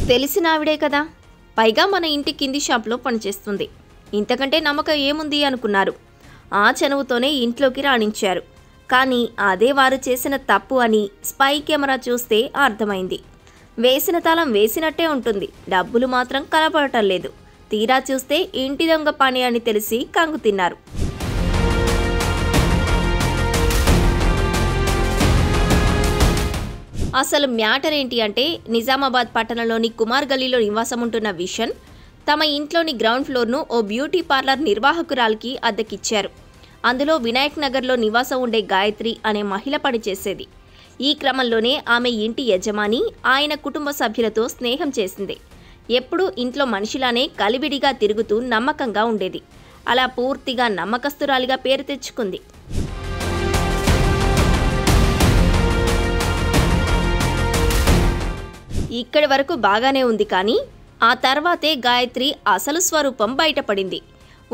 తెలిసిన ఆవిడే కదా, పైగా మన ఇంటి కింది షాప్లో పనిచేస్తుంది, ఇంతకంటే నమ్మకం ఏముంది అనుకున్నారు. ఆ చనువుతోనే ఇంట్లోకి రాణించారు. కానీ అదే వారు చేసిన తప్పు అని స్పై కెమెరా చూస్తే అర్థమైంది. వేసిన తాళం వేసినట్టే ఉంటుంది, డబ్బులు మాత్రం కనపడటం లేదు. తీరా చూస్తే ఇంటి దొంగ పని అని తెలిసి కంగు తిన్నారు. అసలు మ్యాటర్ ఏంటి అంటే, నిజామాబాద్ పట్టణంలోని కుమార్ గల్లీలో నివాసం ఉంటున్న విషన్ తమ ఇంట్లోని గ్రౌండ్ ఫ్లోర్ను ఓ బ్యూటీ పార్లర్ నిర్వాహకురాలికి అద్దెకిచ్చారు. అందులో వినాయక్ నగర్లో నివాసం ఉండే గాయత్రి అనే మహిళ పనిచేసేది. ఈ క్రమంలోనే ఆమె ఇంటి యజమాని ఆయన కుటుంబ సభ్యులతో స్నేహం చేసింది. ఎప్పుడూ ఇంట్లో మనిషిలానే కలివిడిగా తిరుగుతూ నమ్మకంగా ఉండేది. అలా పూర్తిగా నమ్మకస్తురాలిగా పేరు తెచ్చుకుంది. ఇక్కడి వరకు బాగానే ఉంది, కానీ ఆ తర్వాతే గాయత్రి అసలు స్వరూపం బయటపడింది.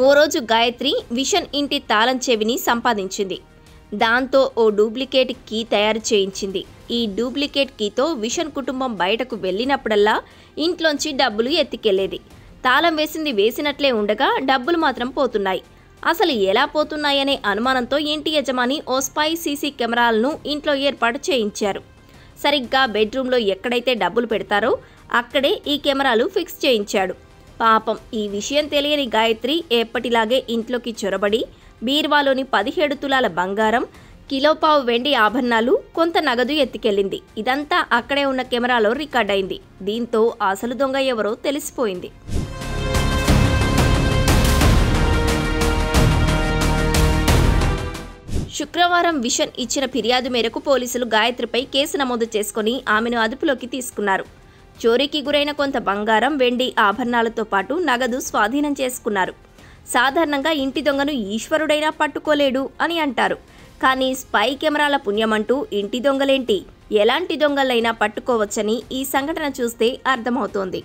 ఓ రోజు గాయత్రి విషన్ ఇంటి తాళం చెవిని సంపాదించింది. దాంతో ఓ డూప్లికేట్ కీ తయారు చేయించింది. ఈ డూప్లికేట్ కీతో విషన్ కుటుంబం బయటకు వెళ్ళినప్పుడల్లా ఇంట్లోంచి డబ్బులు ఎత్తికెళ్లేది. తాళం వేసింది వేసినట్లే ఉండగా డబ్బులు మాత్రం పోతున్నాయి. అసలు ఎలా పోతున్నాయనే అనుమానంతో ఇంటి యజమాని ఓ స్పై సీసీ కెమెరాలను ఇంట్లో ఏర్పాటు చేయించారు. సరిగ్గా బెడ్రూమ్లో ఎక్కడైతే డబ్బులు పెడతారో అక్కడే ఈ కెమెరాలు ఫిక్స్ చేయించాడు. పాపం ఈ విషయం తెలియని గాయత్రి ఎప్పటిలాగే ఇంట్లోకి చొరబడి బీర్వాలోని 17 తులాల బంగారం, కిలోపావు వెండి ఆభరణాలు, కొంత నగదు ఎత్తికెళ్లింది. ఇదంతా అక్కడే ఉన్న కెమెరాలో రికార్డైంది. దీంతో అసలు దొంగ ఎవరో తెలిసిపోయింది. శుక్రవారం విషన్ ఇచ్చిన ఫిర్యాదు మేరకు పోలీసులు గాయత్రిపై కేసు నమోదు చేసుకుని ఆమెను అదుపులోకి తీసుకున్నారు. చోరీకి గురైన కొంత బంగారం, వెండి ఆభరణాలతో పాటు నగదు స్వాధీనం చేసుకున్నారు. సాధారణంగా ఇంటి దొంగను ఈశ్వరుడైనా పట్టుకోలేడు అని అంటారు. కానీ స్పై కెమెరాల పుణ్యమంటూ ఇంటి దొంగలేంటి, ఎలాంటి దొంగలైనా పట్టుకోవచ్చని ఈ సంఘటన చూస్తే అర్థమవుతోంది.